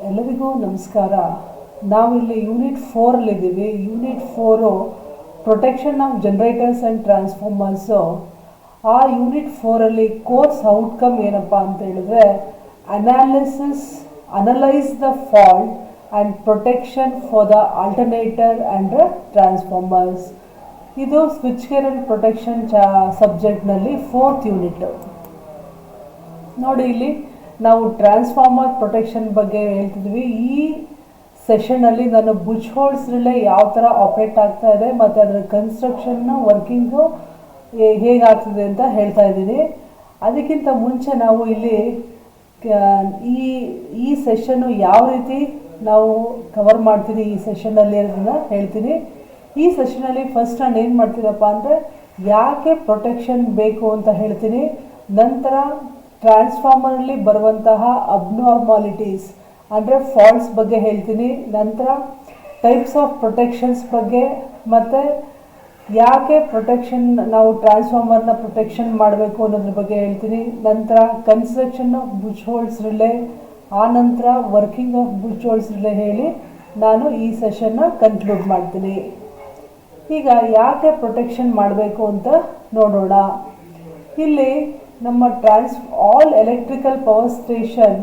ಎಲ್ಲರಿಗೂ ನಮಸ್ಕಾರ. ನಾವಿಲ್ಲಿ ಯೂನಿಟ್ 4 ಅಲ್ಲಿದ್ದೀವಿ. Unit 4 protection of generators and transformers. ಆ ಯೂನಿಟ್ 4ಅಲ್ಲಿ ಕೋರ್ಸ್ ಔಟ್ಕಮ್ ಏನಪ್ಪ ಅಂತ ಹೇಳಿದ್ರೆ analyse the fault and protection for the alternator and transformers. ಇದು ಸ್ವಿಚ್ ಗೇರ್ ಆ್ಯಂಡ್ ಪ್ರೊಟೆಕ್ಷನ್ ಸಬ್ಜೆಕ್ಟ್ನಲ್ಲಿ 4th ಯೂನಿಟ್. ನೋಡಿ, ಇಲ್ಲಿ ನಾವು ಟ್ರಾನ್ಸ್ಫಾರ್ಮರ್ ಪ್ರೊಟೆಕ್ಷನ್ ಬಗ್ಗೆ ಹೇಳ್ತಿದ್ವಿ. ಈ ಸೆಷನಲ್ಲಿ ನಾನು ಬುಚ್ ಹೋಲ್ಸ್ ರಿಲೇ ಯಾವ ಥರ ಆಪ್ರೇಟ್ ಆಗ್ತಾ ಇದೆ ಮತ್ತು ಅದರ ಕನ್ಸ್ಟ್ರಕ್ಷನ್ನು ವರ್ಕಿಂಗು ಹೇಗಾಗ್ತಿದೆ ಅಂತ ಹೇಳ್ತಾ ಇದ್ದೀನಿ. ಅದಕ್ಕಿಂತ ಮುಂಚೆ ನಾವು ಇಲ್ಲಿ ಈ ಸೆಷನ್ನು ಯಾವ ರೀತಿ ನಾವು ಕವರ್ ಮಾಡ್ತೀನಿ ಈ ಸೆಷನಲ್ಲಿ ಅನ್ನೋದನ್ನ ಹೇಳ್ತೀನಿ. ಈ ಸೆಷನಲ್ಲಿ ಫಸ್ಟ್ ನಾನು ಏನು ಮಾಡ್ತೀನಪ್ಪ ಅಂದರೆ ಯಾಕೆ ಪ್ರೊಟೆಕ್ಷನ್ ಬೇಕು ಅಂತ ಹೇಳ್ತೀನಿ. ನಂತರ ಟ್ರಾನ್ಸ್ಫಾರ್ಮರಲ್ಲಿ ಬರುವಂತಹ ಅಬ್ನಾರ್ಮಾಲಿಟೀಸ್ ಅಂದರೆ ಫಾಲ್ಟ್ಸ್ ಬಗ್ಗೆ ಹೇಳ್ತೀನಿ. ನಂತರ ಟೈಪ್ಸ್ ಆಫ್ ಪ್ರೊಟೆಕ್ಷನ್ಸ್ ಬಗ್ಗೆ ಮತ್ತು ಯಾಕೆ ನಾವು ಟ್ರಾನ್ಸ್ಫಾರ್ಮರ್ನ ಪ್ರೊಟೆಕ್ಷನ್ ಮಾಡಬೇಕು ಅನ್ನೋದ್ರ ಬಗ್ಗೆ ಹೇಳ್ತೀನಿ. ನಂತರ construction of Butch holes relay, ಆ ನಂತರ working of Butch holes relay ಹೇಳಿ ನಾನು ಈ ಸೆಷನ್ನ ಕನ್ಕ್ಲೂಡ್ ಮಾಡ್ತೀನಿ. ಈಗ ಯಾಕೆ ಪ್ರೊಟೆಕ್ಷನ್ ಮಾಡಬೇಕು ಅಂತ ನೋಡೋಣ. ಇಲ್ಲಿ ನಮ್ಮ all electrical power station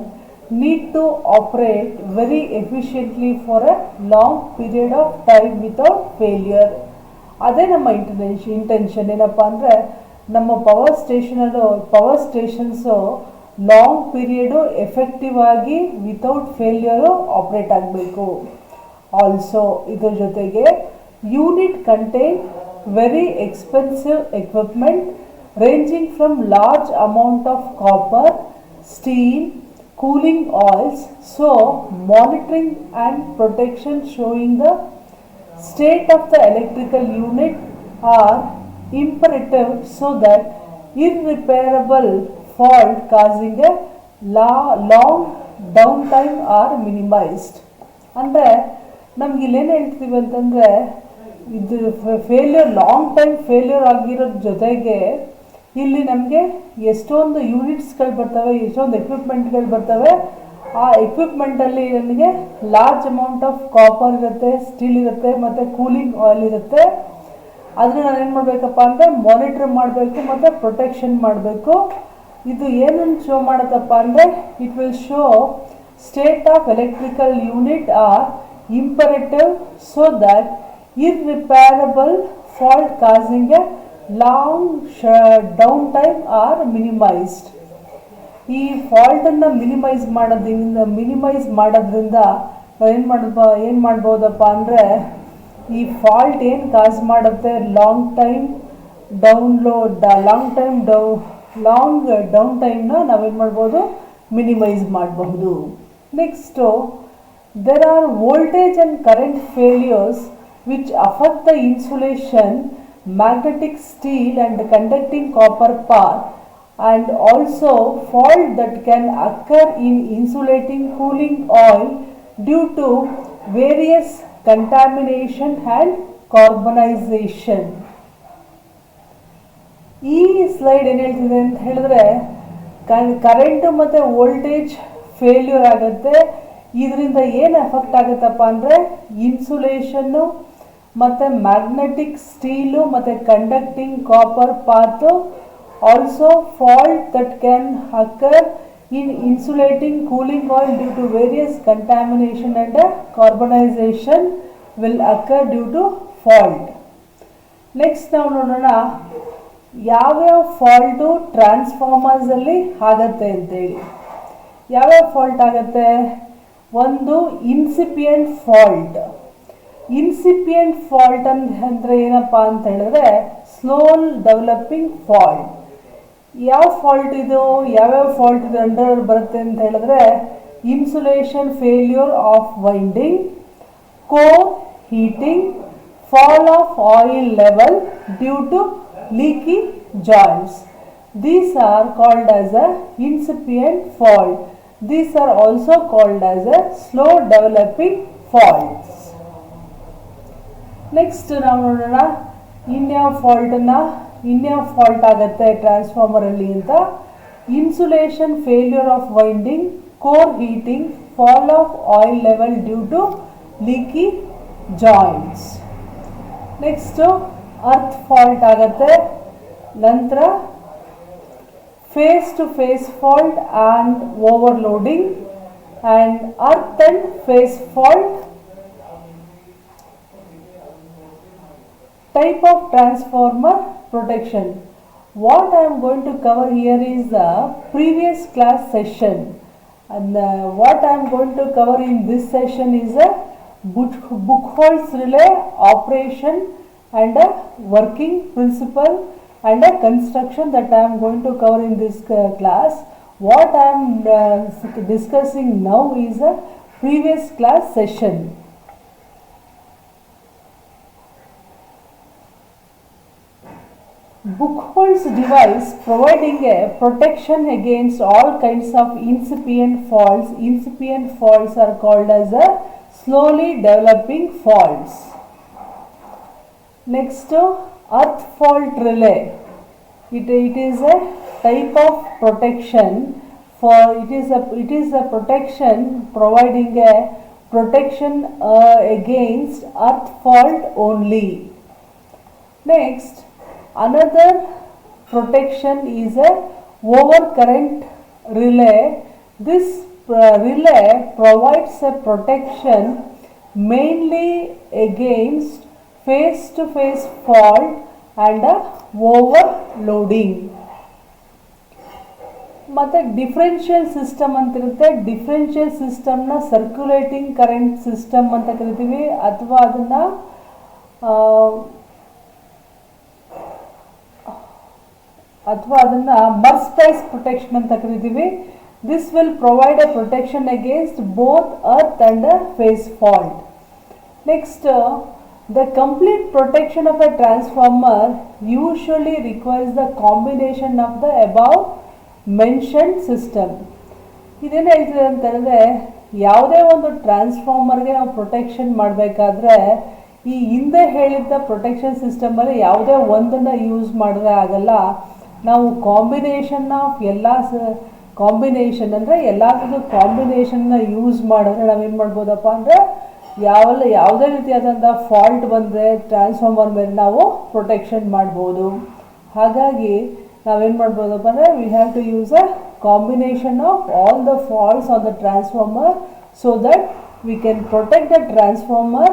need to operate very efficiently for a long period of time without failure. ಅದೇ ನಮ್ಮ ಇಂಟೆನ್ಷನ್ ಏನಪ್ಪ ಅಂದರೆ ನಮ್ಮ power stations long period effective ಆಗಿ ವಿತೌಟ್ ಫೇಲ್ಯೂರು ಆಪ್ರೇಟ್ ಆಗಬೇಕು. ಆಲ್ಸೋ ಇದ್ರ ಜೊತೆಗೆ unit contain very expensive equipment ranging from large amount of copper, steel, cooling oils. So monitoring and protection showing the state of the electrical unit are imperative so that irreparable fault causing a long downtime are minimized. ಅಂದರೆ ನಮ್ಗೆ ಇಲ್ಲೇನು ಹೇಳ್ತೀವಿ ಅಂತಂದರೆ ಇದು long time failure ಆಗಿರೋದ್ರ ಜೊತೆಗೆ ಇಲ್ಲಿ ನಮಗೆ ಎಷ್ಟೊಂದು ಯೂನಿಟ್ಸ್ಗಳು ಬರ್ತವೆ, ಎಷ್ಟೊಂದು ಎಕ್ವಿಪ್ಮೆಂಟ್ಗಳು ಬರ್ತವೆ. ಆ ಎಕ್ವಿಪ್ಮೆಂಟಲ್ಲಿ ನಮಗೆ ಲಾರ್ಜ್ ಅಮೌಂಟ್ ಆಫ್ ಕಾಪರ್ ಇರುತ್ತೆ, ಸ್ಟೀಲ್ ಇರುತ್ತೆ ಮತ್ತು ಕೂಲಿಂಗ್ ಆಯಿಲ್ ಇರುತ್ತೆ. ಅದನ್ನ ನಾನು ಏನು ಮಾಡಬೇಕಪ್ಪ ಅಂದರೆ ಮಾನಿಟರ್ ಮಾಡಬೇಕು ಮತ್ತು ಪ್ರೊಟೆಕ್ಷನ್ ಮಾಡಬೇಕು. ಇದು ಏನನ್ನು ಶೋ ಮಾಡುತ್ತಪ್ಪ ಅಂದರೆ it will show state of electrical unit or imperative so that irreparable fault causing a long downtime are minimized. ಈ ಫಾಲ್ಟನ್ನು ಮಿನಿಮೈಸ್ ಮಾಡೋದ್ರಿಂದ ಏನು ಮಾಡ್ಬೋದಪ್ಪ ಅಂದರೆ ಈ ಫಾಲ್ಟ್ ಏನು ಕಾಸ್ ಮಾಡುತ್ತೆ ಲಾಂಗ್ ಡೌನ್ ಟೈಮ್ನ ನಾವೇನು ಮಾಡ್ಬೋದು ಮಿನಿಮೈಸ್ ಮಾಡಬಹುದು. Next there are voltage and current failures which affect the insulation, magnetic steel and conducting copper part, and also fault that can occur in insulating cooling oil due to various contamination and carbonization. ಈ slide ಏನು ಹೇಳ್ತಿದೆ ಅಂತ ಹೇಳಿದ್ರೆ current ಮತ್ತು voltage failure ಆಗುತ್ತೆ. ಇದರಿಂದ ಏನು effect ಆಗುತ್ತಪ್ಪ ಅಂದರೆ insulation ಮತ್ತು ಮ್ಯಾಗ್ನೆಟಿಕ್ ಸ್ಟೀಲು ಮತ್ತು conducting copper path. Also fault that can occur in insulating cooling oil due to various contamination and carbonisation will occur due to fault. Next ನಾವು ನೋಡೋಣ ಯಾವ್ಯಾವ ಫಾಲ್ಟು ಟ್ರಾನ್ಸ್ಫಾರ್ಮರ್ಸಲ್ಲಿ ಆಗತ್ತೆ ಅಂತೇಳಿ. ಯಾವ್ಯಾವ ಫಾಲ್ಟ್ ಆಗುತ್ತೆ? ಒಂದು ಇನ್ಸಿಪಿಯೆಂಟ್ ಫಾಲ್ಟ್ ಅಂದರೆ ಏನಪ್ಪ ಅಂತ ಹೇಳಿದ್ರೆ ಸ್ಲೋ ಡೆವಲಪಿಂಗ್ ಫಾಲ್ಟ್. ಯಾವ್ಯಾವ ಫಾಲ್ಟ್ ಇದು ಅಂಡರ್ ಬರುತ್ತೆ ಅಂತ ಹೇಳಿದ್ರೆ insulation failure of winding, core heating, fall of oil level due to leaky joints. These are called as a incipient fault. These are also called as a slow developing faults. Next ನಾವು ನೋಡೋಣ ಇನ್ಯಾವ fault ಆಗುತ್ತೆ ಟ್ರಾನ್ಸ್ಫಾರ್ಮರಲ್ಲಿ ಅಂತ. Insulation failure of winding core heating, fall of oil level due to leaky joints. Next earth fault ಆಗುತ್ತೆ. ನಂತರ face to face fault and overloading, and earth and face fault. Type of transformer protection. What I am going to cover here is the previous class session, and what I am going to cover in this session is a Buchholz relay operation and a working principle and a construction that I am going to cover in this class. What I am discussing now is a previous class session. Buchholz device providing a protection against all kinds of incipient faults. Incipient faults are called as a slowly developing faults. Next, earth fault relay. It is a type of protection for it is a protection providing a protection against earth fault only. Next, another protection is a overcurrent relay. This relay provides a protection mainly against face-to-face fault and overloading. ಮತ್ತು differential system ಅಂತಿರುತ್ತೆ. Differential ಸಿಸ್ಟಮ್ನ circulating current system ಅಂತ ಕರಿತೀವಿ, ಅಥವಾ ಅದನ್ನು Merz Price protection ಅಂತ ಕರಿತೀವಿ. This will provide a protection against both earth and phase fault. Next, the complete protection of a transformer usually requires the combination of the above mentioned system. ಇದೇನು ಹೇಳ್ತಿದೆ ಅಂತ ಹೇಳಿದ್ರೆ, ಯಾವುದೇ ಒಂದು ಟ್ರಾನ್ಸ್ಫಾರ್ಮರ್ಗೆ ನಾವು ಪ್ರೊಟೆಕ್ಷನ್ ಮಾಡಬೇಕಾದ್ರೆ ಈ ಹಿಂದೆ ಹೇಳಿದ್ದ ಪ್ರೊಟೆಕ್ಷನ್ ಸಿಸ್ಟಮಲ್ಲಿ ಯಾವುದೇ ಒಂದನ್ನು ಯೂಸ್ ಮಾಡಿದ್ರೆ ಆಗಲ್ಲ. ನಾವು ಕಾಂಬಿನೇಷನ್ ಆಫ್ ಕಾಂಬಿನೇಷನ್ ಅಂದರೆ ಎಲ್ಲದಕ್ಕೂ ಕಾಂಬಿನೇಷನ್ನ ಯೂಸ್ ಮಾಡಿದ್ರೆ ನಾವೇನು ಮಾಡ್ಬೋದಪ್ಪ ಅಂದರೆ ಯಾವುದೇ ರೀತಿಯಾದಂಥ ಫಾಲ್ಟ್ ಬಂದರೆ ಟ್ರಾನ್ಸ್ಫಾರ್ಮರ್ ಮೇಲೆ ನಾವು ಪ್ರೊಟೆಕ್ಷನ್ ಮಾಡ್ಬೋದು. ಹಾಗಾಗಿ ನಾವೇನು ಮಾಡ್ಬೋದಪ್ಪ ಅಂದರೆ we have to use a combination of all the faults on the transformer so that we can protect the transformer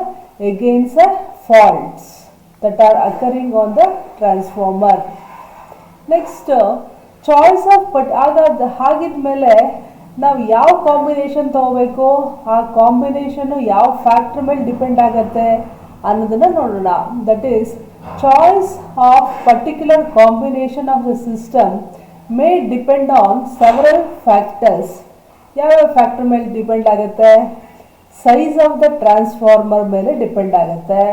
against the faults that are occurring on the transformer. Next, choice of ಹಾಗಿದ್ಮೇಲೆ ನಾವು ಯಾವ combination ತಗೋಬೇಕು, ಆ combination ಯಾವ factor ಮೇಲೆ depend ಆಗುತ್ತೆ ಅನ್ನೋದನ್ನು ನೋಡೋಣ. That is choice of particular combination of the system May depend on several factors. ಯಾವ್ಯಾವ ಫ್ಯಾಕ್ಟರ್ ಮೇಲೆ ಡಿಪೆಂಡ್ ಆಗುತ್ತೆ? ಸೈಜ್ ಆಫ್ ದ ಟ್ರಾನ್ಸ್ಫಾರ್ಮರ್ ಮೇಲೆ ಡಿಪೆಂಡ್ ಆಗುತ್ತೆ.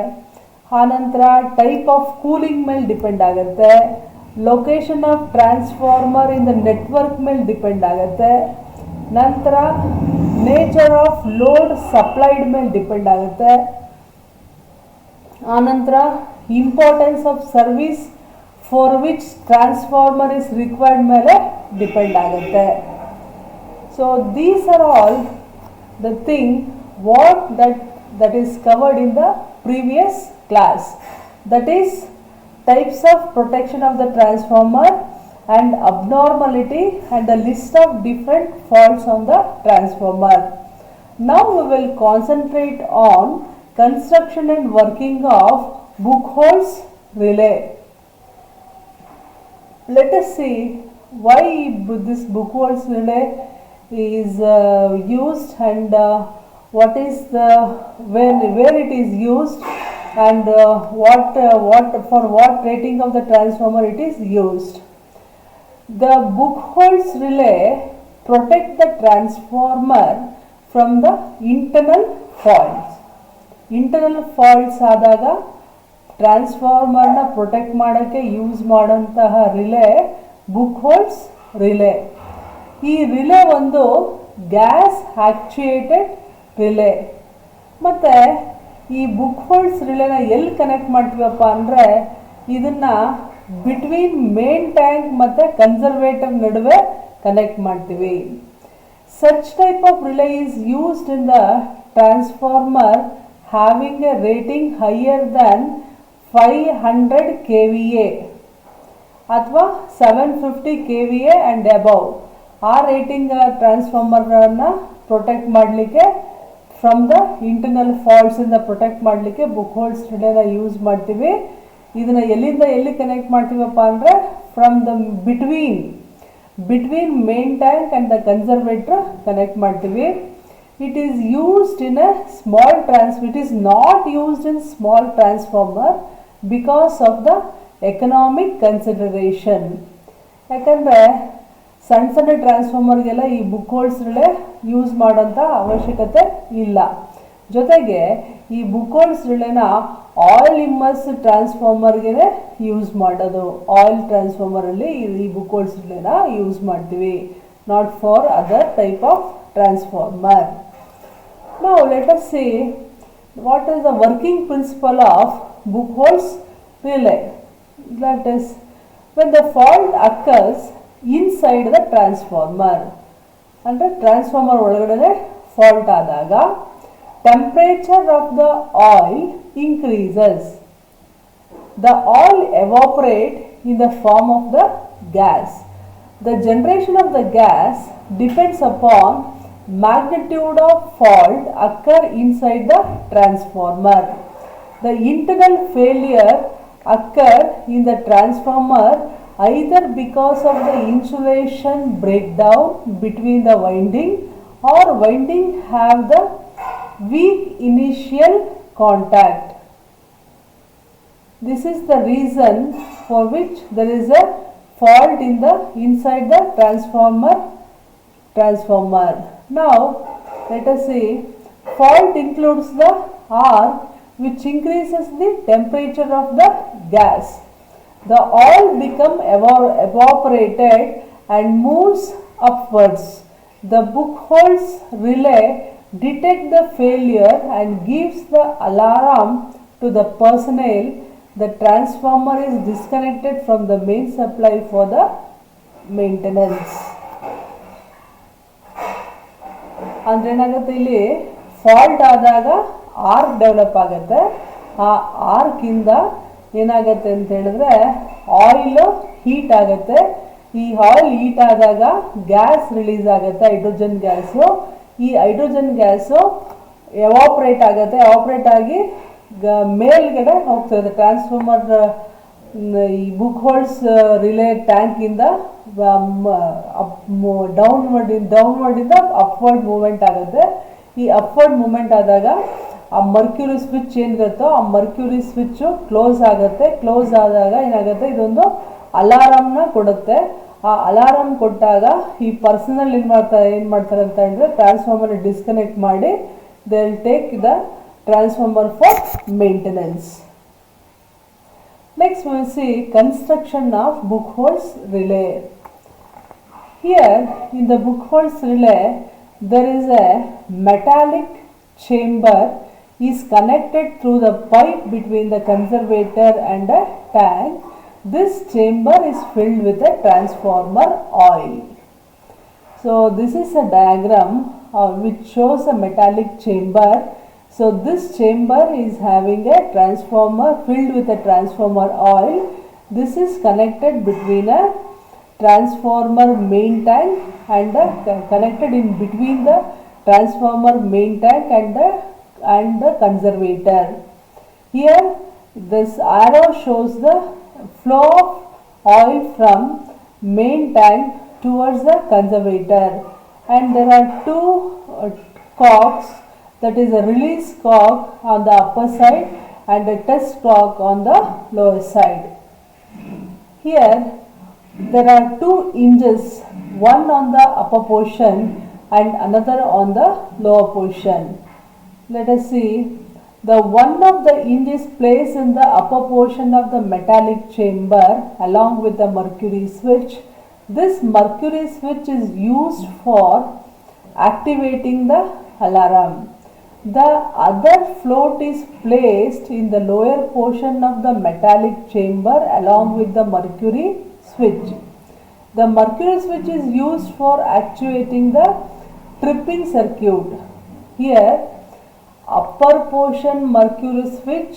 ಆನಂತರ ಟೈಪ್ ಆಫ್ ಕೂಲಿಂಗ್ ಮೇಲೆ ಡಿಪೆಂಡ್ ಆಗುತ್ತೆ. Location of transformer in the network ಮೇಲೆ ಡಿಪೆಂಡ್ ಆಗುತ್ತೆ. ನಂತರ ನೇಚರ್ ಆಫ್ ಲೋಡ್ ಸಪ್ಲೈಡ್ ಮೇಲೆ ಡಿಪೆಂಡ್ ಆಗುತ್ತೆ. ಆನಂತರ importance of service for which transformer is required ಮೇಲೆ ಡಿಪೆಂಡ್ ಆಗುತ್ತೆ. So these are all the thing that is covered in the previous class. That is types of protection of the transformer and abnormality and a list of different faults on the transformer. Now we will concentrate on construction and working of Buchholz relay. Let us see why this Buchholz relay is used and what is where it is used and for what rating of the transformer it is used. The Buchholz relay protect the transformer from the internal faults. Internal faults ಆದಾಗ ಟ್ರಾನ್ಸ್ಫಾರ್ಮರ್ನ protect ಮಾಡೋಕ್ಕೆ use ಮಾಡೋಂತಹ relay Buchholz relay. ಈ relay ಒಂದು gas actuated relay. ಮತ್ತು ಈ Buchholz ರಿಲೇನ ಎಲ್ಲಿ connect ಮಾಡ್ತೀವಪ್ಪ ಅಂದರೆ ಇದನ್ನು ಬಿಟ್ವೀನ್ ಮೇನ್ ಟ್ಯಾಂಕ್ ಮತ್ತು ಕನ್ಸರ್ವೇಟರ್ ನಡುವೆ ಕನೆಕ್ಟ್ ಮಾಡ್ತೀವಿ. Such type of relay is used in the transformer having a rating higher than 500 kVA ಅಥವಾ 750 kVA and above. ಆ ರೇಟಿಂಗ್ ಟ್ರಾನ್ಸ್ಫಾರ್ಮರನ್ನು ಪ್ರೊಟೆಕ್ಟ್ ಮಾಡಲಿಕ್ಕೆ ಫ್ರಮ್ ದ ಇಂಟರ್ನಲ್ ಫಾಲ್ಟ್ಸಿಂದ ಪ್ರೊಟೆಕ್ಟ್ ಮಾಡಲಿಕ್ಕೆ ಬುಕ್ ಹೋಲ್ಸ್ ರಿಲೇನ ಯೂಸ್ ಮಾಡ್ತೀವಿ. ಇದನ್ನು ಎಲ್ಲಿಂದ ಎಲ್ಲಿ ಕನೆಕ್ಟ್ ಮಾಡ್ತೀವಪ್ಪ ಅಂದರೆ from the between main tank and the conservator connect ಮಾಡ್ತೀವಿ. It is used in a it is not used in small transformer because of the economic consideration. ಯಾಕಂದರೆ ಸಣ್ಣ ಸಣ್ಣ ಟ್ರಾನ್ಸ್ಫಾರ್ಮರ್ಗೆಲ್ಲ ಈ ಬುಕ್ ಹೋಲ್ಸ್ ರಿಲೇ ಯೂಸ್ ಮಾಡೋಂಥ ಅವಶ್ಯಕತೆ ಇಲ್ಲ. ಜೊತೆಗೆ ಈ ಬುಕ್ ಹೋಲ್ಸ್ ರಿಲೇನ ಆಯಿಲ್ ಇಮ್ಮರ್ಸ್ ಟ್ರಾನ್ಸ್ಫಾರ್ಮರ್ಗೆ ಯೂಸ್ ಮಾಡೋದು. ಆಯಿಲ್ ಟ್ರಾನ್ಸ್ಫಾರ್ಮರಲ್ಲಿ ಈ ಬುಕ್ ಹೋಲ್ಸ್ ರಿಲೇನ ಯೂಸ್ ಮಾಡ್ತೀವಿ, not for other type of transformer. Now let us see what is the working principle of book holes relay. That is, when the fault occurs inside the transformer, ಅಂದರೆ transformer ಒಳಗಡೆ fault ಆದಾಗ temperature of the oil increases. The oil evaporate in the form of the gas. The generation of the gas depends upon magnitude of fault occur inside the transformer. The internal failure occur in the transformer either because of the insulation breakdown between the winding or winding have the weak initial contact. This is the reason for which there is a fault in the inside the transformer. Now let us see, fault includes the arc which increases the temperature of the gas. The oil become evaporated and moves upwards. The book holes relay detect the failure and gives the alarm to the personnel. The transformer is disconnected from the main supply for the maintenance. ಅಂದರೆ ಏನಾಗುತ್ತೆ, ಇಲ್ಲಿ fault ಆದಾಗ arc develop ಆಗುತ್ತೆ. ಆ ಆರ್ಕಿಂದ ಏನಾಗುತ್ತೆ ಅಂತ ಹೇಳಿದ್ರೆ oil heat ಆಗುತ್ತೆ. ಈ ಆಯಿಲ್ ಹೀಟ್ ಆದಾಗ ಗ್ಯಾಸ್ ರಿಲೀಸ್ ಆಗುತ್ತೆ, ಹೈಡ್ರೋಜನ್ ಗ್ಯಾಸು. ಈ ಹೈಡ್ರೋಜನ್ ಗ್ಯಾಸು ಎವಾಪ್ರೇಟ್ ಆಗುತ್ತೆ. ಎವಾಪ್ರೇಟ್ ಆಗಿ ಮೇಲ್ಗಡೆ ಹೋಗ್ತದೆ. ಟ್ರಾನ್ಸ್ಫಾರ್ಮರ್ ಈ ಬುಕ್ ಹೋಲ್ಸ್ ರಿಲೇ ಟ್ಯಾಂಕಿಂದ ಡೌನ್ವರ್ಡಿಂದ ಅಪ್ವರ್ಡ್ ಮೂಮೆಂಟ್ ಆಗುತ್ತೆ. ಈ ಅಪ್ವರ್ಡ್ ಮೂಮೆಂಟ್ ಆದಾಗ ಆ ಮರ್ಕ್ಯೂರಿ ಸ್ವಿಚ್ ಏನಿರುತ್ತೋ ಆ ಮರ್ಕ್ಯೂರಿ ಸ್ವಿಚ್ಚು ಕ್ಲೋಸ್ ಆಗುತ್ತೆ. ಕ್ಲೋಸ್ ಆದಾಗ ಏನಾಗುತ್ತೆ, ಇದೊಂದು ಅಲಾರಾಮ್ನ ಕೊಡುತ್ತೆ. ಆ ಅಲಾರಾಮ್ ಕೊಟ್ಟಾಗ ಈ ಪರ್ಸನಲ್ ಏನು ಮಾಡ್ತಾರೆ ಅಂತ ಹೇಳಿದ್ರೆ ಟ್ರಾನ್ಸ್ಫಾರ್ಮರ್ ಡಿಸ್ಕನೆಕ್ಟ್ ಮಾಡಿ they will take the transformer for maintenance. Next we will see construction of book holes relay. Here in the book holes relay there is a metallic chamber is connected through the pipe between the conservator and a tank. This chamber is filled with a transformer oil. So this is a diagram which shows a metallic chamber. So this chamber is having a transformer filled with a transformer oil. This is connected between a transformer main tank and connected in between the transformer main tank and the conservator. Here this arrow shows the flow of oil from main tank towards the conservator, and there are two cocks, that is a release cock on the upper side and a test cock on the lower side. Here there are two hinges, one on the upper portion and another on the lower portion. Let us see, the one of the hinges placed in the upper portion of the metallic chamber along with the mercury switch. This mercury switch is used for activating the alarm. The other float is placed in the lower portion of the metallic chamber along with the mercury switch. The mercury switch is used for actuating the tripping circuit. Here upper portion mercury switch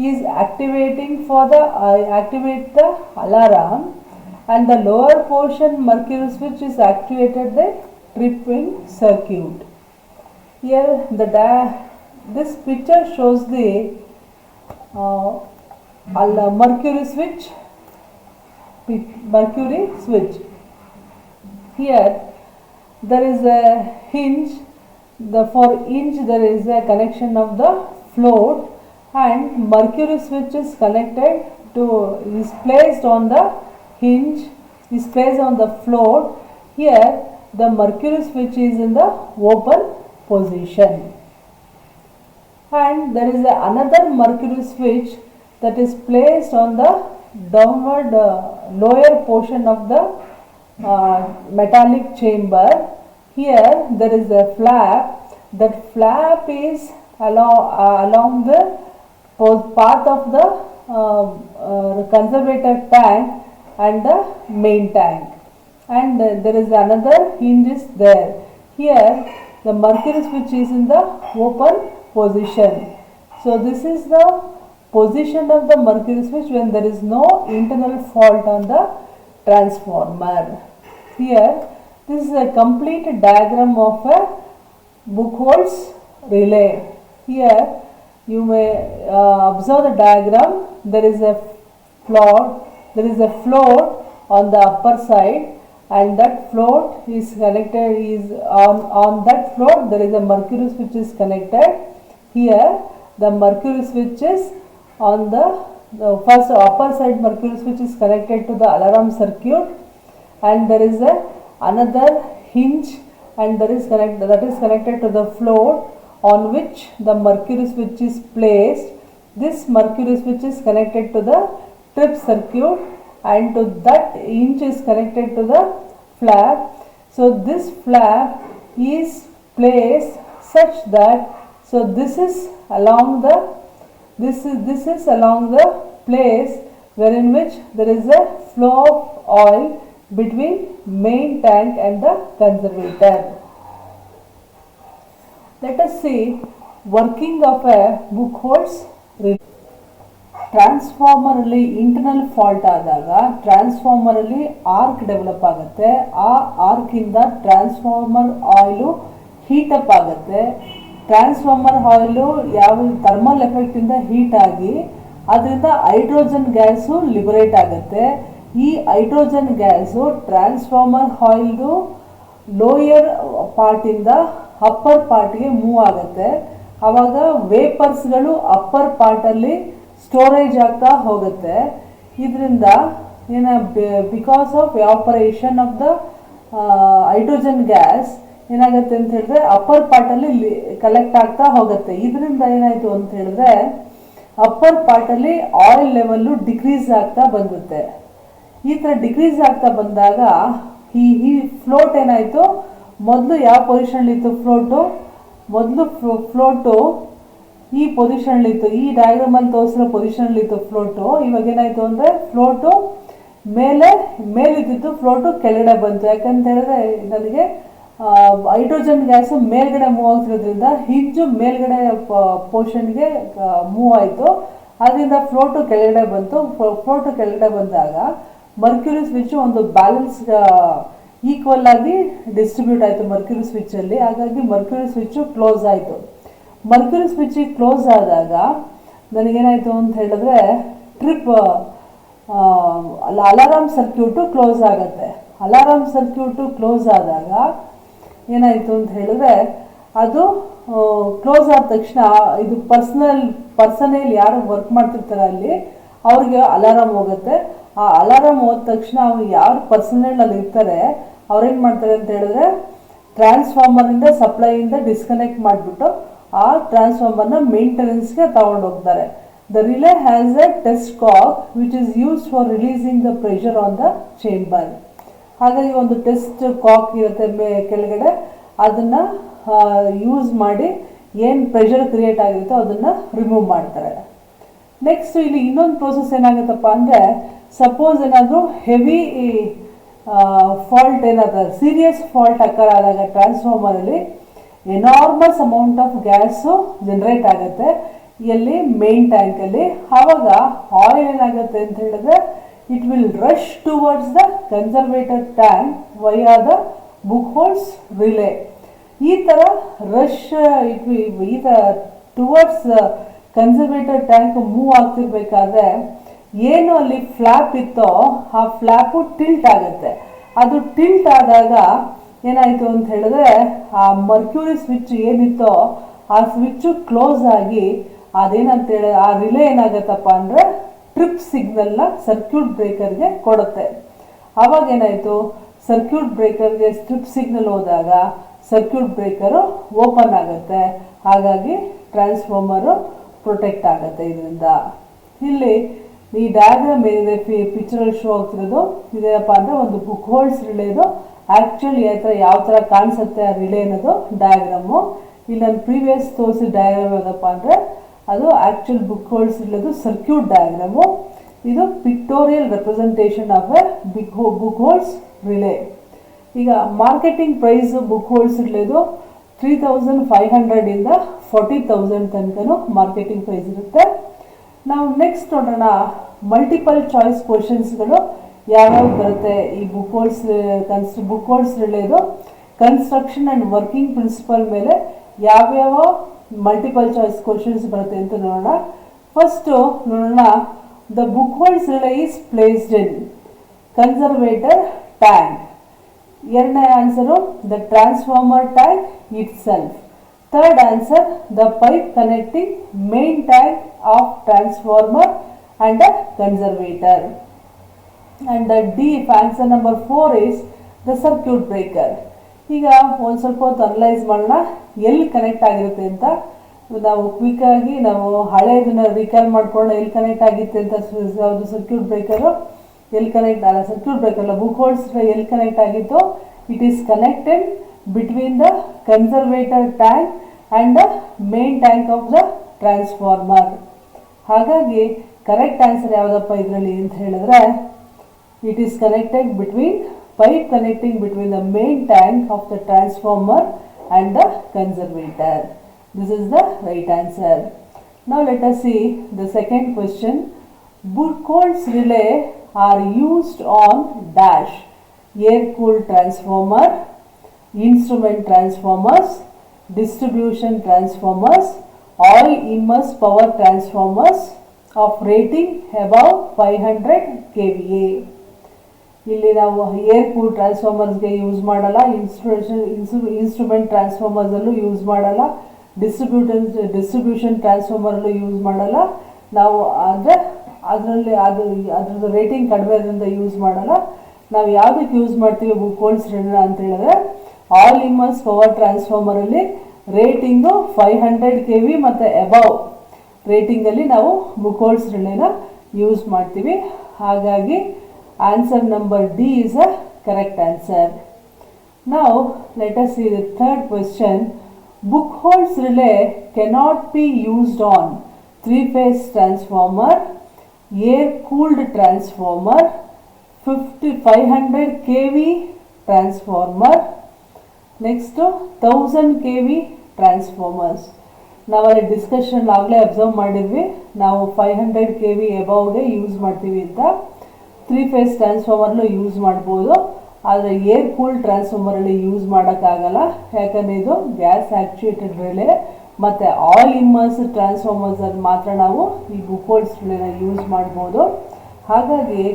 is activating for the activate the alarm, and the lower portion mercury switch is activated the tripping circuit. Here this picture shows the mercury switch. Here there is a hinge. For hinge there is a connection of the float, and mercury switch is placed on the hinge, is placed on the float. Here the mercury switch is in the open position, and there is another mercury switch that is placed on the downward lower portion of the metallic chamber. Here there is a flap. That flap is along the path of the conservator tank and the main tank, and there is another hinge is there. Here the mercury switch is in the open position. So this is the position of the mercury switch when there is no internal fault on the transformer. Here this is a complete diagram of a Buchholz relay. Here you may observe the diagram. There is a float on the upper side, and that float is connected on that float there is a mercury switch is connected. Here the mercury switch is on the first upper side mercury switch is connected to the alarm circuit, and there is another hinge, and that is connected to the float on which the mercury switch is placed. This mercury switch is connected to the trip circuit, and to that hinge is connected to the flap. So this flap is placed such that this is along the place wherein which there is a flow of oil between main tank and the conservator. Let us see working of a Buchholz relay. Transformer ಅಲ್ಲಿ internal fault ಆದಾಗ transformer ಅಲ್ಲಿ arc develop ಆಗುತ್ತೆ. ಆ arc ಇಂದ transformer oil heat up ಆಗುತ್ತೆ. Transformer oil ಯಾವ thermal effect ಇಂದ heat ಆಗಿ ಅದರಿಂದ ಹೈಡ್ರೋಜನ್ ಗ್ಯಾಸು ಲಿಬರೇಟ್ ಆಗುತ್ತೆ. ಈ ಹೈಡ್ರೋಜನ್ ಗ್ಯಾಸು ಟ್ರಾನ್ಸ್ಫಾರ್ಮರ್ ಆಯಿಲ್ದು ಲೋಯರ್ ಪಾರ್ಟಿಂದ ಅಪ್ಪರ್ ಪಾರ್ಟ್ಗೆ ಮೂವ್ ಆಗುತ್ತೆ. ಆವಾಗ ವೇಪರ್ಸ್ಗಳು ಅಪ್ಪರ್ ಪಾರ್ಟಲ್ಲಿ ಸ್ಟೋರೇಜ್ ಆಗ್ತಾ ಹೋಗುತ್ತೆ. ಇದರಿಂದ because of evaporation of the hydrogen gas ಏನಾಗುತ್ತೆ ಅಂತ ಹೇಳಿದ್ರೆ ಅಪ್ಪರ್ ಪಾರ್ಟಲ್ಲಿ ಕಲೆಕ್ಟ್ ಆಗ್ತಾ ಹೋಗುತ್ತೆ. ಇದರಿಂದ ಏನಾಯಿತು ಅಂತ ಹೇಳಿದ್ರೆ ಅಪ್ಪರ್ ಪಾರ್ಟಲ್ಲಿ ಆಯಿಲ್ ಲೆವೆಲ್ಲು ಡಿಕ್ರೀಸ್ ಆಗ್ತಾ ಬಂದುತ್ತೆ. ಈ ಥರ ಡಿಕ್ರೀಸ್ ಆಗ್ತಾ ಬಂದಾಗ ಈ ಫ್ಲೋಟ್ ಏನಾಯಿತು, ಮೊದಲು ಯಾವ ಪೊಸಿಷನ್ಲಿತ್ತು ಫ್ಲೋಟು ಈ ಪೊಸಿಷನ್ಲಿತ್ತು, ಈ ಡಯಾಗ್ರಾಮಲ್ಲಿ ತೋರಿಸಿರೋ ಪೊಸಿಷನ್ಲಿತ್ತು ಫ್ಲೋಟು. ಇವಾಗ ಏನಾಯಿತು ಅಂದರೆ ಫ್ಲೋಟು ಮೇಲಿದ್ದು ಫ್ಲೋಟು ಕೆಳಗಡೆ ಬಂತು. ಯಾಕಂತ ಹೇಳಿದ್ರೆ ನನಗೆ ಹೈಡ್ರೋಜನ್ ಗ್ಯಾಸು ಮೇಲ್ಗಡೆ ಮೂವ್ ಆಗ್ತಿರೋದ್ರಿಂದ ಹಿಂಜು ಮೇಲ್ಗಡೆ ಪೋರ್ಷನ್ಗೆ ಮೂವ್ ಆಯಿತು. ಅದರಿಂದ ಫ್ಲೋಟು ಕೆಳಗಡೆ ಬಂತು. ಫ್ಲೋಟು ಕೆಳಗಡೆ ಬಂದಾಗ ಮರ್ಕ್ಯುರಿ ಸ್ವಿಚ್ ಒಂದು ಬ್ಯಾಲೆನ್ಸ್ ಈಕ್ವಲ್ ಆಗಿ ಡಿಸ್ಟ್ರಿಬ್ಯೂಟ್ ಆಯಿತು ಮರ್ಕ್ಯುರಿ ಸ್ವಿಚ್ಚಲ್ಲಿ. ಹಾಗಾಗಿ ಮರ್ಕ್ಯುರಿ ಸ್ವಿಚ್ಚು ಕ್ಲೋಸ್ ಆಯಿತು. ಮರ್ಕ್ಯುರಿ ಸ್ವಿಚ್ಚಿಗೆ ಕ್ಲೋಸ್ ಆದಾಗ ನನಗೇನಾಯಿತು ಅಂತ ಹೇಳಿದ್ರೆ ಅಲಾರಾಮ್ ಸರ್ಕ್ಯೂಟು ಕ್ಲೋಸ್ ಆಗುತ್ತೆ. ಅಲಾರಾಮ್ ಸರ್ಕ್ಯೂಟು ಕ್ಲೋಸ್ ಆದಾಗ ಏನಾಯಿತು ಅಂತ ಹೇಳಿದ್ರೆ ಅದು ಕ್ಲೋಸ್ ಆದ ತಕ್ಷಣ ಇದು ಪರ್ಸನೇಲ್ ಯಾರು ವರ್ಕ್ ಮಾಡ್ತಿರ್ತಾರೆ ಅಲ್ಲಿ ಅವ್ರಿಗೆ ಅಲಾರಾಮ್ ಹೋಗುತ್ತೆ. ಆ ಅಲಾರಾಮ್ ಹೋದ ತಕ್ಷಣ ಅವ್ರು ಯಾರು ಪರ್ಸನೇಲಲ್ಲಿ ಇರ್ತಾರೆ ಅವ್ರೇನು ಮಾಡ್ತಾರೆ ಅಂತ ಹೇಳಿದ್ರೆ ಟ್ರಾನ್ಸ್ಫಾರ್ಮರಿಂದ ಸಪ್ಲೈಯಿಂದ ಡಿಸ್ಕನೆಕ್ಟ್ ಮಾಡಿಬಿಟ್ಟು ಆ ಟ್ರಾನ್ಸ್ಫಾರ್ಮರ್ನ ಮೇಂಟೆನೆನ್ಸ್ಗೆ ತಗೊಂಡು ಹೋಗ್ತಾರೆ. The relay has a test cock which is used for releasing the pressure on the chamber. ಹಾಗಾಗಿ ಒಂದು ಟೆಸ್ಟ್ ಕಾಕ್ ಇರುತ್ತೆ ಕೆಳಗಡೆ, ಅದನ್ನು ಯೂಸ್ ಮಾಡಿ ಏನು ಪ್ರೆಷರ್ ಕ್ರಿಯೇಟ್ ಆಗಿರುತ್ತೋ ಅದನ್ನು ರಿಮೂವ್ ಮಾಡ್ತಾರೆ. ನೆಕ್ಸ್ಟ್ ಇಲ್ಲಿ ಇನ್ನೊಂದು ಪ್ರೋಸೆಸ್ ಏನಾಗುತ್ತಪ್ಪ ಅಂದರೆ, ಸಪೋಸ್ ಏನಾದರೂ ಹೆವಿ ಫಾಲ್ಟ್ ಏನಾದ ಸೀರಿಯಸ್ ಫಾಲ್ಟ್ ಅಕ್ಕರ್ ಆದಾಗ ಟ್ರಾನ್ಸ್ಫಾರ್ಮರಲ್ಲಿ enormous amount of gas generate ಆಗುತ್ತೆ ಎಲ್ಲಿ ಮೇನ್ ಟ್ಯಾಂಕಲ್ಲಿ. ಆವಾಗ ಆಯಿಲ್ ಏನಾಗುತ್ತೆ ಅಂತ ಹೇಳಿದ್ರೆ it will rush towards the conservator tank via the Buchholz relay. ಈ ಥರ ರಶ್ ಈ ಥರ ಟುವರ್ಡ್ಸ್ ಕನ್ಸರ್ವೇಟರ್ ಟ್ಯಾಂಕ್ ಮೂವ್ ಆಗ್ತಿರ್ಬೇಕಾದ್ರೆ ಏನು ಅಲ್ಲಿ ಫ್ಲ್ಯಾಪ್ ಇತ್ತೋ ಆ ಫ್ಲ್ಯಾಪು ಟಿಲ್ಟ್ ಆಗುತ್ತೆ. ಅದು ಟಿಲ್ಟ್ ಆದಾಗ ಏನಾಯಿತು ಅಂತ ಹೇಳಿದ್ರೆ ಆ ಮರ್ಕ್ಯೂರಿ ಸ್ವಿಚ್ ಏನಿತ್ತೋ ಆ ಸ್ವಿಚ್ಚು ಕ್ಲೋಸ್ ಆಗಿ ಅದೇನಂತೇಳಿ ಆ ರಿಲೇ ಏನಾಗುತ್ತಪ್ಪ ಅಂದರೆ ಟ್ರಿಪ್ ಸಿಗ್ನಲ್ನ ಸರ್ಕ್ಯೂಟ್ ಬ್ರೇಕರ್ಗೆ ಕೊಡುತ್ತೆ. ಆವಾಗ ಏನಾಯಿತು, ಸರ್ಕ್ಯೂಟ್ ಬ್ರೇಕರ್ಗೆ ಟ್ರಿಪ್ ಸಿಗ್ನಲ್ ಹೋದಾಗ ಸರ್ಕ್ಯೂಟ್ ಬ್ರೇಕರು ಓಪನ್ ಆಗುತ್ತೆ. ಹಾಗಾಗಿ ಟ್ರಾನ್ಸ್ಫಾರ್ಮರು ಪ್ರೊಟೆಕ್ಟ್ ಆಗುತ್ತೆ ಇದರಿಂದ. ಇಲ್ಲಿ ಈ ಡಯಾಗ್ರಾಮ್ ಏನಿದೆ ಪಿಕ್ಚರಲ್ಲಿ ಶೋ ಆಗ್ತಿರೋದು ಇದೇನಪ್ಪ ಅಂದರೆ ಒಂದು ಬುಕ್ ಹೋಲ್ಸ್ ರಿಲೇದು ಆ್ಯಕ್ಚುಲಿ ಯಾವ ಥರ ಕಾಣಿಸುತ್ತೆ ಆ ರಿಲೇ ಅನ್ನೋದು ಡಯಾಗ್ರಾಮು. ಇಲ್ಲಿ ನಾನು ಪ್ರೀವಿಯಸ್ ತೋರಿಸಿದ ಡಯಾಗ್ರಾಮ್ ಯಾವುದಪ್ಪ ಅಂದರೆ ಅದು ಆ್ಯಕ್ಚುಲ್ ಬುಕ್ ಹೋಲ್ಸ್ ರಿಲೇದು ಸರ್ಕ್ಯೂಟ್ ಡಯಾಗ್ರಾಮು. ಇದು pictorial representation of a Buchholz relay. ಈಗ ಮಾರ್ಕೆಟಿಂಗ್ ಪ್ರೈಸ್ ಬುಕ್ ಹೋಲ್ಸ್ ರಿಲೇದು 3500 40,000 ತನಕನೂ ಮಾರ್ಕೆಟಿಂಗ್ ಪ್ರೈಸ್ ಇರುತ್ತೆ. ನಾವು ನೆಕ್ಸ್ಟ್ ನೋಡೋಣ ಮಲ್ಟಿಪಲ್ ಚಾಯ್ಸ್ ಕ್ವಶನ್ಸ್ಗಳು ಯಾವ್ಯಾವ ಬರುತ್ತೆ ಈ ಬುಕ್ ಹೋಲ್ಸ್ ರಿಲೇದು ಕನ್ಸ್ಟ್ರಕ್ಷನ್ ಆ್ಯಂಡ್ ವರ್ಕಿಂಗ್ ಪ್ರಿನ್ಸಿಪಲ್ ಮೇಲೆ ಯಾವ್ಯಾವ ಮಲ್ಟಿಪಲ್ ಚಾಯ್ಸ್ ಕ್ವಶನ್ಸ್ ಬರುತ್ತೆ ಅಂತ ನೋಡೋಣ. ಫಸ್ಟು ನೋಡೋಣ, the Buchholz relay is placed in conservator tank. ಎರಡನೇ answer the transformer tank itself. Third answer the pipe connecting main tank of transformer and a conservator. And the D, answer number 4 is the circuit breaker. ಈಗ ಒಂದು ಸ್ವಲ್ಪ ಹೊತ್ತು analyse ಮಾಡೋಣ ಎಲ್ಲಿ connect ಆಗಿರುತ್ತೆ ಅಂತ. ನಾವು ಕ್ವಿಕ್ಕಾಗಿ ನಾವು ಹಳೆಯದನ್ನ ರಿಕಾಲ್ ಮಾಡ್ಕೊಂಡು ಎಲ್ಲಿ ಕನೆಕ್ಟ್ ಆಗಿತ್ತೆ ಅಂತ. ಯಾವುದು ಸರ್ಕ್ಯೂಟ್ ಬ್ರೇಕರು ಎಲ್ಲಿ ಕನೆಕ್ಟ್ ಅಲ್ಲ, ಸರ್ಕ್ಯೂಟ್ ಬ್ರೇಕರ್ ಅಲ್ಲ, ಬುಕ್ ಹೋಲ್ಸ್ ಎಲ್ಲಿ ಕನೆಕ್ಟ್ ಆಗಿತ್ತು, it is connected between the conservator tank and the main tank of the transformer. ಹಾಗಾಗಿ ಕರೆಕ್ಟ್ ಆನ್ಸರ್ ಯಾವುದಪ್ಪ ಇದರಲ್ಲಿ ಅಂತ ಹೇಳಿದ್ರೆ it is connected between pipe connecting between the main tank of the transformer and the conservator. This is the right answer. Now let us see the second question. Book holes relay are used on dash air cooled transformer, instrument transformers, distribution transformers, oil immersed power transformers of rating above 500 kVA. ಇಲ್ಲಿ ನಾವು air cool ಟ್ರಾನ್ಸ್ಫಾರ್ಮರ್ಸ್ಗೆ use ಮಾಡಲ್ಲ, instrument ಟ್ರಾನ್ಸ್ಫಾರ್ಮರ್ಸಲ್ಲೂ use ಮಾಡಲ್ಲ, distribution ಟ್ರಾನ್ಸ್ಫಾರ್ಮರಲ್ಲೂ use ಮಾಡಲ್ಲ. ನಾವು ಅಂದರೆ ಅದ್ರದ್ದು rating ಕಡಿಮೆ ಅದರಿಂದ ಯೂಸ್ ಮಾಡಲ್ಲ. ನಾವು ಯಾವುದಕ್ಕೆ ಯೂಸ್ ಮಾಡ್ತೀವಿ ಬುಕ್ ಹೋಲ್ಸ್ ರಿಲೇ ಅಂತ ಹೇಳಿದ್ರೆ ಆಲ್ ಇಮ್ಮರ್ಸ್ ಪವರ್ ಟ್ರಾನ್ಸ್ಫಾರ್ಮರಲ್ಲಿ ರೇಟಿಂಗು 500 kV ಮತ್ತು ಅಬವ್ ರೇಟಿಂಗಲ್ಲಿ ನಾವು ಬುಕ್ ಹೋಲ್ಸ್ ರಿಲೇನ ಯೂಸ್ ಮಾಡ್ತೀವಿ. ಹಾಗಾಗಿ answer number D is a correct answer. Now let us see the third question. Book holes relay cannot be used on 3-phase transformer, air cooled transformer, 500 kV transformer, next 1000 kV transformers. ನಾವಲ್ಲಿ discussion ಆಗಲೇ observe ಮಾಡಿದ್ವಿ, ನಾವು 500 kV ಎಬವ್ಗೆ use ಮಾಡ್ತೀವಿ ಅಂತ. 3-phase ಟ್ರಾನ್ಸ್ಫಾರ್ಮರ್ಲು use ಮಾಡ್ಬೋದು, ಆದರೆ air cool ಟ್ರಾನ್ಸ್ಫಾರ್ಮರಲ್ಲಿ use ಮಾಡೋಕ್ಕಾಗಲ್ಲ. ಯಾಕಂದರೆ ಇದು ಗ್ಯಾಸ್ ಆ್ಯಕ್ಚುಯೇಟೆಡ್ ರಿಲೇ ಮತ್ತು ಆಯಿಲ್ ಇಮ್ಮರ್ಸ್ ಟ್ರಾನ್ಸ್ಫಾರ್ಮರ್ಸಲ್ಲಿ ಮಾತ್ರ ನಾವು ಈ ಬುಕ್ ಹೋಲ್ಸ್ ರಿಲೇನ ಯೂಸ್ ಮಾಡ್ಬೋದು. ಹಾಗಾಗಿ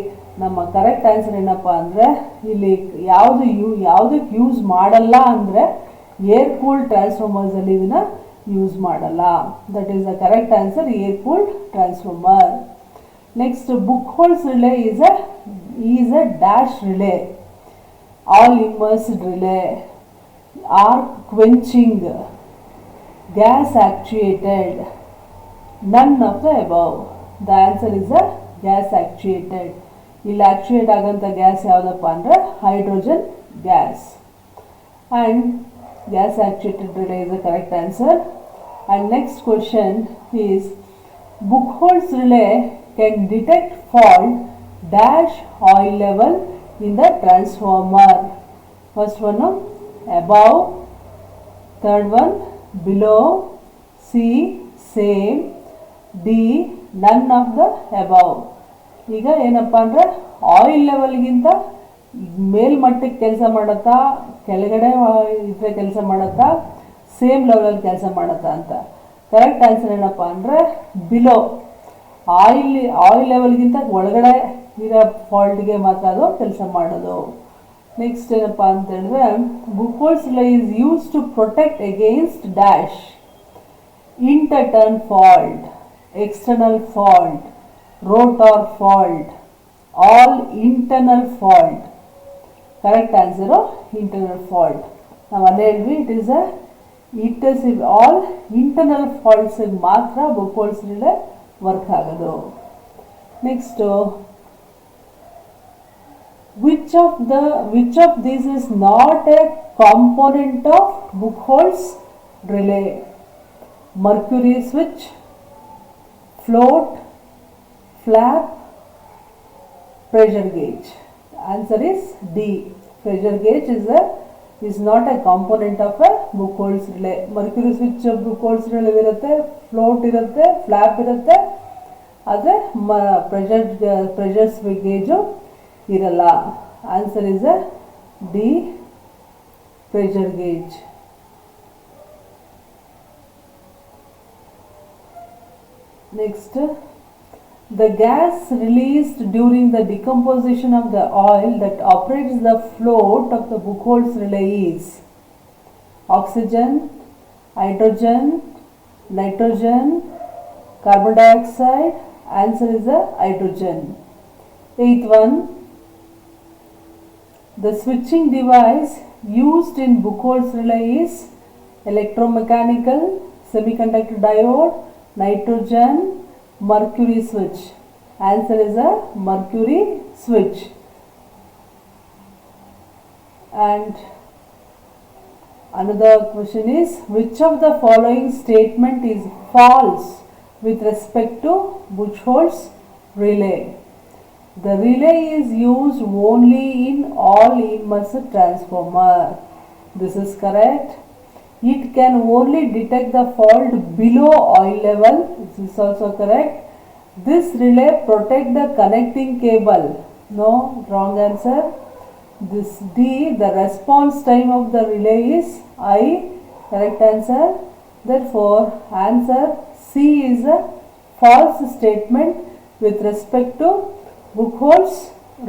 ನಮ್ಮ ಕರೆಕ್ಟ್ ಆನ್ಸರ್ ಏನಪ್ಪ ಅಂದರೆ ಇಲ್ಲಿ ಯಾವುದಕ್ಕೆ ಯೂಸ್ ಮಾಡಲ್ಲ ಅಂದರೆ ಏರ್ ಕೂಲ್ ಟ್ರಾನ್ಸ್ಫಾರ್ಮರ್ಸಲ್ಲಿ ಇದನ್ನು ಯೂಸ್ ಮಾಡಲ್ಲ. That is the correct answer, air cooled transformer. Next, book holes relay is a dash relay, all immersed relay, arc quenching, gas actuated, none of the above. The answer is a gas actuated. ಇಲ್ಲಿ actuate ಆಗಂತ gas ಯಾವುದಪ್ಪ ಅಂದರೆ hydrogen gas. And gas actuated relay is the correct answer. And next question is, book holes relay can detect fault dash oil level in the transformer. First one above, third one below, C same, D none of the above. ಈಗ ಏನಪ್ಪ ಅಂದರೆ oil ಲೆವೆಲ್ಗಿಂತ ಮೇಲ್ಮಟ್ಟಕ್ಕೆ ಕೆಲಸ ಮಾಡುತ್ತಾ, ಕೆಳಗಡೆ ಇದ್ರೆ ಕೆಲಸ ಮಾಡುತ್ತಾ, same ಲೆವೆಲಲ್ಲಿ ಕೆಲಸ ಮಾಡುತ್ತಾ ಅಂತ. ಕರೆಕ್ಟ್ ಆನ್ಸರ್ ಏನಪ್ಪ ಅಂದರೆ ಬಿಲೋ. ಆಯಿಲ್ ಲೆವೆಲ್ಗಿಂತ ಒಳಗಡೆ ಇರೋ ಫಾಲ್ಟ್ಗೆ ಮಾತ್ರ ಅದು ಕೆಲಸ ಮಾಡೋದು. ನೆಕ್ಸ್ಟ್ ಏನಪ್ಪ ಅಂತ ಹೇಳಿದ್ರೆ Buchholz relay is use to protect against dash internal fault, external fault, rotor fault, all internal fault. Correct answer internal fault. Now it is all internal faults ಮಾತ್ರ ಬುಕ್ಹೋಲ್ಸ್ ರಿಲೇ ವರ್ಕ್ ಆಗೋದು. Next which of these is not a component of Buchholz relay? Mercury switch, float, flap, pressure gauge. Answer is D. Pressure gauge is not a component of a Buchholz relay. Mercury switch Buchholz relay irutte, float irutte, flap irutte, ಆದರೆ pressure gauge ಇರಲ್ಲ. Answer is D. Pressure gauge. Next, the gas released during the decomposition of the oil that operates the float of the Buchholz relay is oxygen, hydrogen, nitrogen, carbon dioxide. Answer is hydrogen. Eighth one, the switching device used in Buchholz relay is electromechanical, semiconductor diode, nitrogen, mercury switch. Answer is mercury switch. And another question is, which of the following statement is false with respect to Buchholz relay? The relay is used only in all immersed transformer. This is correct. It can only detect the fault below oil level. This is also correct. This relay protect the connecting cable. No, wrong answer. This D, the response time of the relay is I. Correct answer. Therefore, answer C is a false statement with respect to Buchholz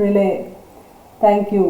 relay. Thank you.